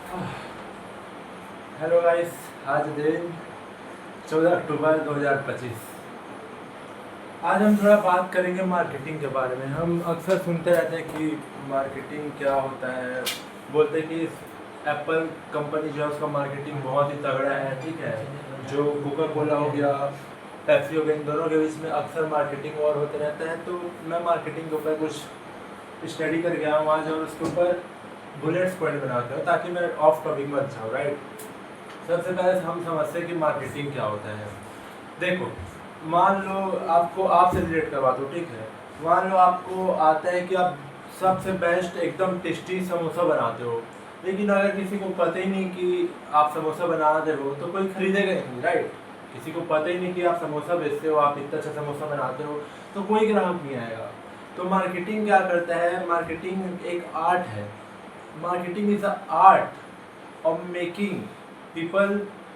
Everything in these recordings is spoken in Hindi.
हेलो गाइस, आज दिन 14 अक्टूबर 2025। आज हम थोड़ा बात करेंगे मार्केटिंग के बारे में। हम अक्सर सुनते रहते हैं कि मार्केटिंग क्या होता है। बोलते हैं कि एप्पल कंपनी जो है उसका मार्केटिंग बहुत ही तगड़ा है, ठीक है। जो कोका कोला हो गया, पेप्सी हो गया, इन दोनों के बीच में अक्सर मार्केटिंग और होते रहता है। तो मैं मार्केटिंग के ऊपर कुछ स्टडी कर गया हूँ आज, और उसके ऊपर बुलेट्स पॉइंट बनाते हैं ताकि मैं ऑफ टॉपिक मत जाऊँ, राइट। सबसे पहले हम समझते हैं कि मार्केटिंग क्या होता है। देखो, मान लो आपको आपसे रिलेट करवा दो, ठीक है। मान लो आपको आता है कि आप सबसे बेस्ट एकदम टेस्टी समोसा बनाते हो, लेकिन अगर किसी को पता ही नहीं कि आप समोसा बना रहे हो तो कोई खरीदेगा ही नहीं, राइट। किसी को पता ही नहीं कि आप समोसा बेचते हो, आप इतना अच्छा समोसा बनाते हो, तो कोई ग्राहक नहीं आएगा। तो मार्केटिंग क्या करता है? मार्केटिंग एक आर्ट है। Marketing is a art of making people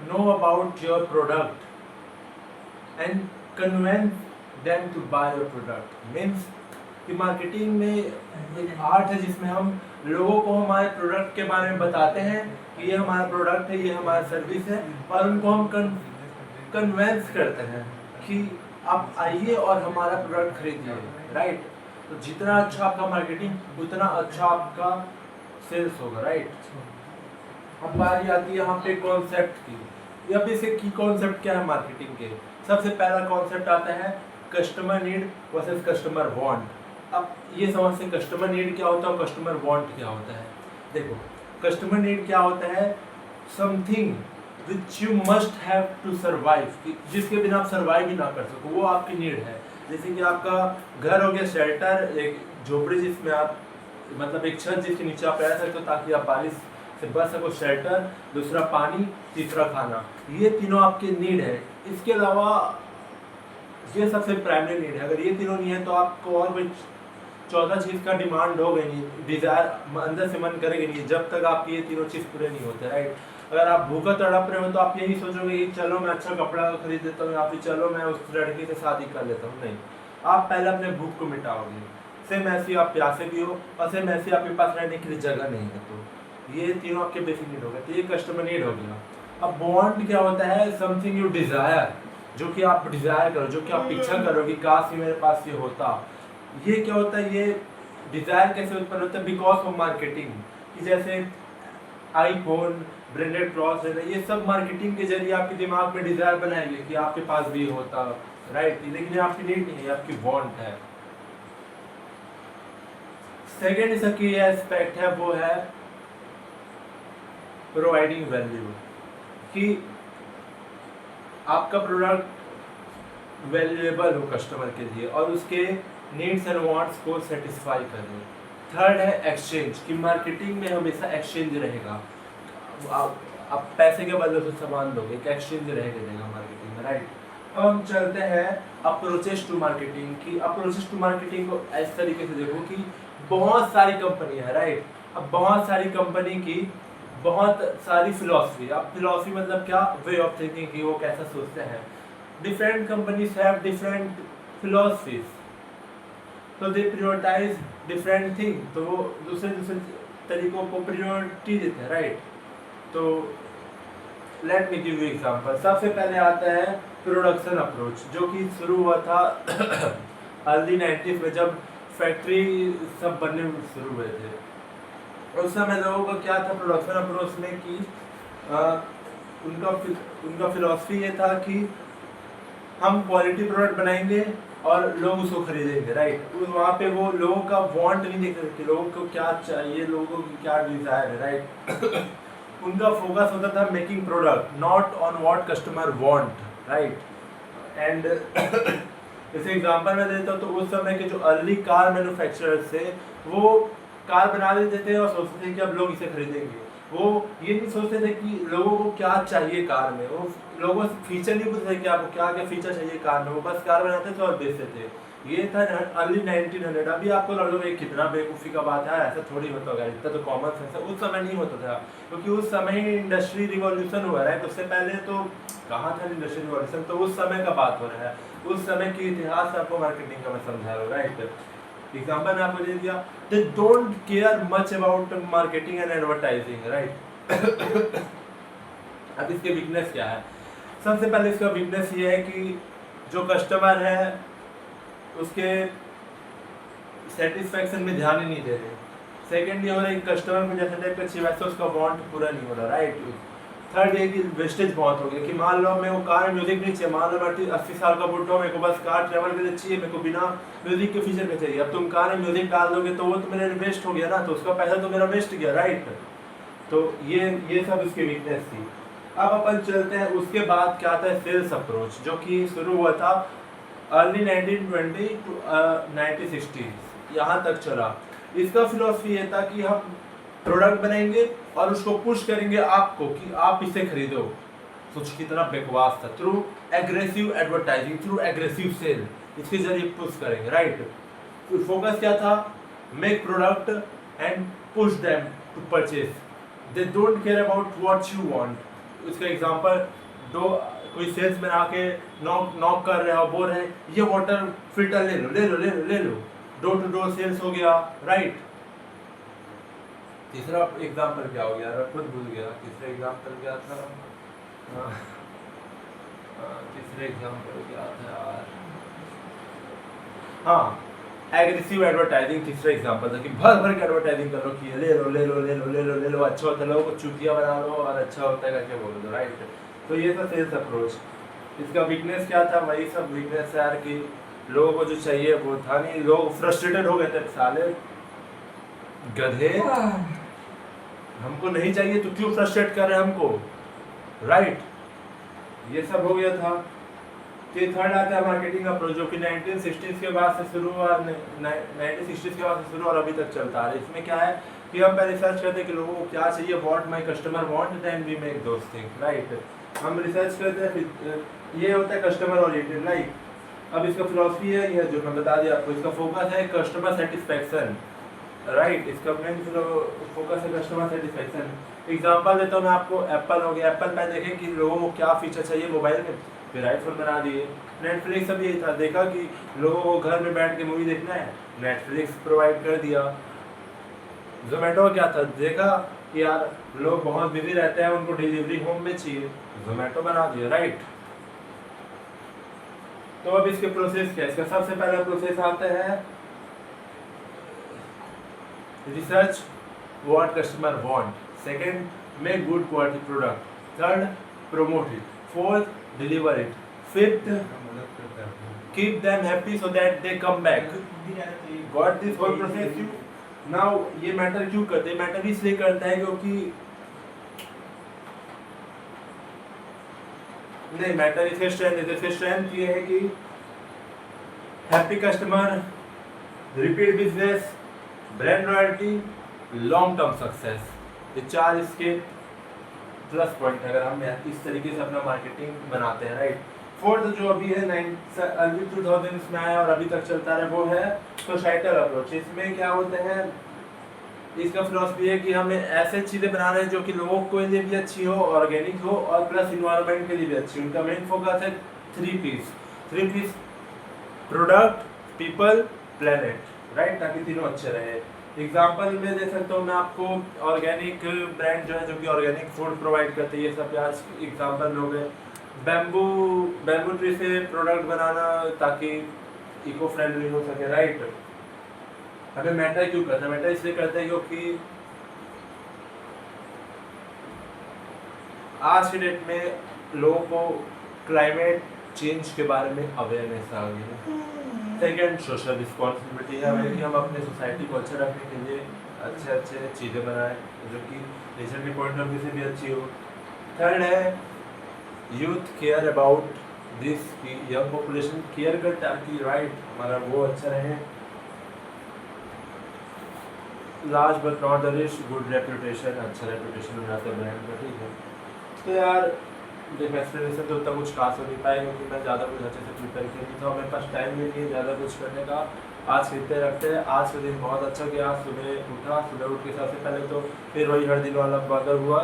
know about your product and convince them to buy your product. Means कि मार्केटिंग में एक आर्ट है जिसमें हम लोगों को हमारे प्रोडक्ट के बारे में बताते हैं कि ये हमारा प्रोडक्ट है, ये हमारा सर्विस है, और उनको हम कन्वेंस करते हैं कि आप आइए और हमारा प्रोडक्ट खरीदिए, राइट। तो जितना अच्छा आपका मार्केटिंग उतना अच्छा आपका सेल्स होगा, राइट। अब बारी आती है यहाँ पे कॉन्सेप्ट की। अब इसे की कॉन्सेप्ट क्या है मार्केटिंग के? सबसे पहला कॉन्सेप्ट आता है customer need versus customer want. अब ये समझते हैं कस्टमर नीड क्या होता है और कस्टमर वांट क्या होता है। देखो, कस्टमर नीड क्या होता है? Something which you must have to survive, जिसके बिना आप सर्वाइव ही ना कर सको, वो आपकी नीड है। जैसे कि आपका घर हो गया शेल्टर, एक झोपड़ी जिसमें आप मतलब एक छत जिसके नीचे आप रह सकते हो ताकि आप बारिश से बच सको, शेल्टर, दूसरा पानी, तीसरा खाना, ये तीनों आपके नीड है। इसके अलावा ये सबसे प्राइमरी नीड है। अगर ये तीनों नहीं है तो आपको और कोई चौथा चीज़ का डिमांड हो गई नहीं, डिज़ायर अंदर से मन करेगी नहीं, जब तक आपकी ये तीनों चीज़ पूरे नहीं होते, राइट। अगर आप भूखा तड़प रहे हो तो आप यही सोचोगे कि चलो मैं अच्छा कपड़ा खरीद लेता हूँ या फिर चलो मैं उस लड़की से शादी कर लेता हूँ। नहीं, आप पहले अपने भूख को मिटाओगे। सेम ऐसी आप प्यासे भी हो, और सेम ऐसी आपके पास रहने के लिए जगह नहीं है। तो ये तीनों आपके बेसिक नीड हो गए। तो ये कस्टमर नीड हो गया। अब वांट क्या होता है? समथिंग यू डिज़ायर, जो कि आप डिज़ायर करो, जो कि आप इच्छा करो कि काश मेरे पास ये होता। ये क्या होता है? ये डिज़ायर कैसे उत्पन्न होता है? Because of marketing. कि जैसे आईफोन, ब्रांडेड क्लॉथ, ये सब मार्केटिंग के जरिए आपके दिमाग में डिज़ायर बनाएंगे कि आपके पास भी होता, राइट। लेकिन ये आपकी नीड नहीं है, आपकी वांट है। सेकेंड इसका की एस्पेक्ट है, वो है प्रोवाइडिंग वैल्यू। कि आपका प्रोडक्ट वैल्यूएबल हो कस्टमर के लिए और उसके नीड्स एंड वांट्स को सेटिस्फाई करे। थर्ड है एक्सचेंज। कि मार्केटिंग में हमेशा एक्सचेंज रहेगा। आप पैसे के बदले से सामान दोगे, एक एक्सचेंज रहेगा मार्केटिंग में, राइट। अब हम चलते हैं अप्रोचेस टू मार्केटिंग। की अप्रोचेस टू मार्केटिंग को इस तरीके से देखो कि बहुत सारी कंपनी है, राइट। अब बहुत सारी कंपनी की बहुत सारी फिलॉसफी। अब फिलॉसफी मतलब क्या? वे ऑफ थिंकिंग, की वो कैसा सोचते हैं। Different companies have different philosophies, तो दे प्रायोरिटाइज डिफरेंट थिंग। तो वो दूसरे दूसरे तरीकों को प्रायोरिटी देते हैं, राइट। तो let me give you example. सबसे पहले आता है प्रोडक्शन अप्रोच, जो कि शुरू हुआ था अर्ली 90s में, जब फैक्ट्री सब बनने शुरू हुए थे। उस समय लोगों का क्या था प्रोडक्शन अप्रोच में? कि उनका फिलॉसफी ये था कि हम क्वालिटी प्रोडक्ट बनाएंगे और लोग उसको खरीदेंगे, राइट। वहाँ पे वो लोगों का वांट नहीं देख सकते, लोगों को क्या चाहिए, लोगों की क्या डिजायर है, राइट। उनका फोकस होता था making product, not on what customer want, right. And जैसे एग्जांपल मैं देता हूँ, तो उस समय के जो अर्ली कार मैन्युफैक्चरर्स थे, वो कार बना लेते थे और सोचते थे कि अब लोग इसे खरीदेंगे। वो ये नहीं सोचते थे कि लोगों को क्या चाहिए कार में। वो लोगों से फीचर नहीं पूछते थे कि आपको क्या क्या फीचर चाहिए कार में, वो बस कार बनाते थे और बेचते थे। ये था अर्ली 1900। अभी आपको लग रहा है कितना बेवकूफ़ी का बात है, ऐसा थोड़ी होता होगा, इतना तो कॉमन सेंस है। उस समय नहीं होता था, क्योंकि उस समय इंडस्ट्री रिवॉल्यूशन हुआ है। उससे पहले तो कहाँ था इंडस्ट्री रिवॉल्यूशन? तो उस समय का बात हो रहा है, उस समय की इतिहास आपको मार्केटिंग का मैं समझा रहा हूँ, राइट। एग्जाम्पल मैं आपको दे दिया, दे don't care much about marketing and advertising, right. अब इसके वीकनेस क्या है? सबसे पहले इसका वीकनेस ये है कि जो कस्टमर है उसके सेटिस्फैक्शन में ध्यान ही नहीं दे रहे। सेकेंड ये हो रहा है कस्टमर को जैसे टाइप का चाहिए वैसे उसका वांट पूरा नहीं हो रहा, राइट। थर्ड ये कि वेस्टेज बहुत हो गया कि मान लो मेरे को कार में म्यूजिक नहीं चाहिए, मान लो मैं 80 साल का बुढ़ा हूँ, मेरे को बस कार ट्रैवल के लिए चाहिए, मेरे को बिना म्यूजिक के फीचर के चाहिए। अब तुम कार में म्यूजिक डाल दोगे तो वो तो मेरा वेस्ट हो गया ना, तो उसका पैसा तो मेरा वेस्ट गया, राइट। तो ये सब उसकी वीकनेस थी। अब अपन चलते हैं उसके बाद क्या आता है सेल्स अप्रोच, जो कि शुरू हुआ था अर्ली 1920 टू 1960 यहाँ तक चला। इसका फिलॉसफी ये था कि हम प्रोडक्ट बनाएंगे और उसको पुश करेंगे आपको कि आप इसे खरीदो। सोच कितना बकवास था। Through aggressive advertising, through aggressive sale, इसके जरिए पुश करेंगे, राइट। फोकस क्या था? Make product and push them to purchase. They don't care about what you want. इसका एग्जांपल दो, कोई सेल्समैन आके नॉक कर रहा है और बोल रहे हैं ये वाटर फिल्टर ले लो ले लो ले लो ले लो, डोर टू डोर सेल्स हो गया, राइट। तीसरा एग्जांपल क्या हो गया? खुद भूल गया तीसरा एग्जांपल क्या था। तीसरे एग्जांपल क्या था यार? हाँ, एग्रेसिव एडवर्टाइजिंग तीसरा एग्जांपल था कि भर भर के एडवर्टाइजिंग कर लो कि ले लो ले लो ले लो ले लो ले लो, अच्छा होता है, लोगों को चुतिया बना लो और अच्छा होता है करके बोल दो, राइट। तो ये था सेल्स अप्रोच। इसका वीकनेस क्या था? वही सब वीकनेस है यार कि लोगों को जो चाहिए वो था नहीं। लोग फ्रस्ट्रेटेड हो गए थे, साले गधे, हमको नहीं चाहिए तो क्यों फ्रस्ट्रेट कर रहे हैं हमको, राइट। ये सब हो गया था। फिर थर्ड आता है मार्केटिंग अप्रोच, जो कि 1960s के बाद से शुरू हुआ, 1960s के बाद से शुरू और अभी तक चलता है। इसमें क्या है कि हम पहले रिसर्च करते हैं कि लोगों को क्या चाहिए, what my customer want, then we make those things, right. हम रिसर्च करते हैं, फिर ये होता है कस्टमर ओरिएंटेड, राइट। अब इसका फिलॉसफी है ये जो मैं बता दिया आपको। इसका फोकस है कस्टमर सेटिस्फैक्शन, राइट। इसका मेन फोकस है कस्टमर सेटिस्फैक्शन। एग्जांपल देता हूँ मैं आपको, एप्पल हो गया। एप्पल पे देखें कि लोगों को क्या फीचर चाहिए मोबाइल में, फिर आईफोन बना दिए। नेटफ्लिक्स अब यही था, देखा कि लोगों को घर में बैठ के मूवी देखना है, नेटफ्लिक्स प्रोवाइड कर दिया। जोमेटो क्या था, देखा कि यार लोग बहुत बिजी रहते हैं, उनको डिलीवरी होम में चाहिए, जोमेटो बना दिया, राइट। तो अब इसके प्रोसेस क्या है? इसका सबसे पहला प्रोसेस आता है research what customer want, second make good quality product, third promote it, fourth deliver it, fifth keep them happy so that they come back. Got this whole process you now. ये मैटर क्यों करते हैं? मैटर इसलिए करता है क्योंकि नहीं, मैटर इसके स्ट्रेंथ ये है कि happy customer, repeat business, brand royalty, long term success, ये चार इसके प्लस पॉइंट अगर हम इस तरीके से अपना मार्केटिंग बनाते हैं, राइट। फोर्थ जो अभी है अर्ली 2000s में आया और अभी तक चलता है वो है सोसाइटल अप्रोच। इसमें क्या होते हैं, इसका फिलॉसफी है कि हमें ऐसे चीज़ें बना रहे हैं जो कि लोगों के लिए भी अच्छी हो, ऑर्गेनिक हो और प्लस इन्वायरमेंट के लिए भी अच्छी। उनका मेन फोकस है three P's, product, people, planet, right, ताकि तीनों अच्छे रहे। एग्जाम्पल में दे सकता हूँ मैं आपको, ऑर्गेनिक ब्रांड जो है जो कि ऑर्गेनिक फूड प्रोवाइड करते हैं, ये सब आज एग्जाम्पल लोग हैं। बैम्बू ट्री से प्रोडक्ट बनाना ताकि इको फ्रेंडली हो सके, राइट। हमें मैटर क्यों करता है? मैटर इसलिए करता है क्योंकि आज के डेट में लोगों को क्लाइमेट चेंज के बारे में अवेयरनेस आ गई है। सेकेंड सोशल रिस्पॉन्सिबिलिटी है हमें कि हम अपने सोसाइटी को अच्छा रखने के लिए अच्छे चीज़ें बनाएं जो कि नेचर के पॉइंट ऑफ व्यू से भी अच्छी हो। थर्ड है यूथ केयर अबाउट दिस, कि यंग पॉपुलेशन केयर करता है कि राइट हमारा वो अच्छा रहे। Last but not the list good reputation, अच्छा रेपुटेशन हो जाता है ब्रांड का, ठीक है। तो यार देख एक्सप्लेनेशन तो उतना कुछ खास हो नहीं पाएगा क्योंकि मैं ज़्यादा कुछ अच्छे से प्रिपेयर किया नहीं था, मेरे पास टाइम भी नहीं है ज़्यादा कुछ करने का। आज खरीदते रखते हैं। आज का दिन बहुत अच्छा गया। सुबह उठ के सबसे पहले तो फिर वही हर दिन वाला बदल हुआ।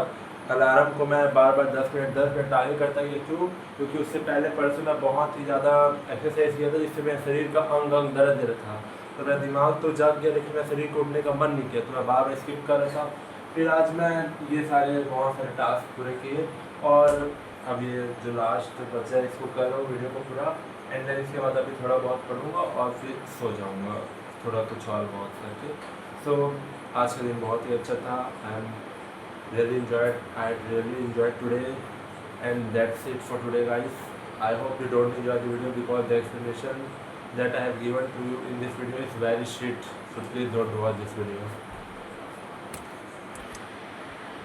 अलार्म को मैं बार 10 मिनट आगे करता गया। क्यों? क्योंकि उससे पहले परसों मैं बहुत ही ज़्यादा एक्सरसाइज किया था जिससे मेरे शरीर का अंग दर्द दे रहा था। तो मेरा दिमाग तो जाग गया लेकिन मेरा शरीर को उठने का मन नहीं किया, तो मैं बार स्किप कर रहा था। फिर आज मैं ये सारे बहुत सारे टास्क पूरे किए, और अब ये जो लास्ट बचा है इसको कर रहा हूँ वीडियो को पूरा, एंड देन इसके बाद अभी थोड़ा बहुत पढ़ूंगा और फिर सो जाऊंगा थोड़ा कुछ और बहुत करके। सो आज का दिन बहुत ही अच्छा था। I am really enjoyed today, and that's it for today, guys. I hope you don't enjoy the video because the explanation that I have given to you in this video is very shit, so please don't watch this video.